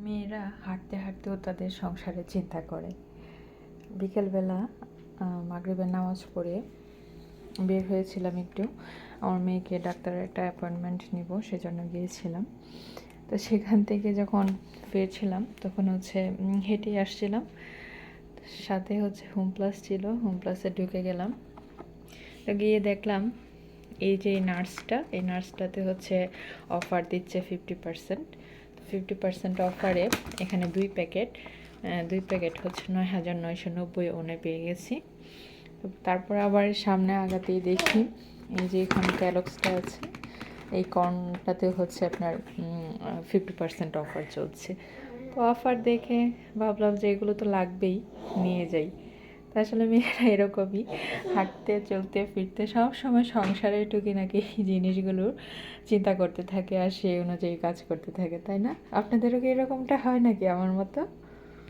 মেয়েরা হাঁটতে হাঁটতেও তাদের সংসারের চিন্তা করে। বিকেলবেলা মাগরিবের নামাজ পড়ে বের হয়েছিলাম একটু, আমার মেয়েকে ডাক্তারের একটা অ্যাপয়েন্টমেন্ট নিব সেজন্য গিয়েছিলাম। তো সেখান থেকে যখন ফিরছিলাম তখন হেঁটেই আসছিলাম, সাথে হোম প্লাস ছিল, হোম প্লাসে ঢুকে গেলাম। তো গিয়ে দেখলাম এই যে এই নার্সটাতে অফার দিচ্ছে 50%। তো 50% অফারে এখানে 2 প্যাকেট 9,990 ওনে পেয়ে গেছি। তো তারপর আবার সামনে আগাতেই দেখি এই যে এখানে ক্যালক্সটা আছে, এই কর্নটাতে আপনার 50% অফার চলছে। তো অফার দেখে ভাবলাম যে এগুলো তো লাগবেই, নিয়ে যাই। তা আসলে মেয়েরা এরকমই, হাঁটতে চলতে ফিরতে সব সময় সংসারের টুকিনাকি জিনিসগুলোর চিন্তা করতে থাকে আর সেই অনুযায়ী কাজ করতে থাকে, তাই না? আপনাদেরও কি এরকমটা হয় নাকি আমার মতো?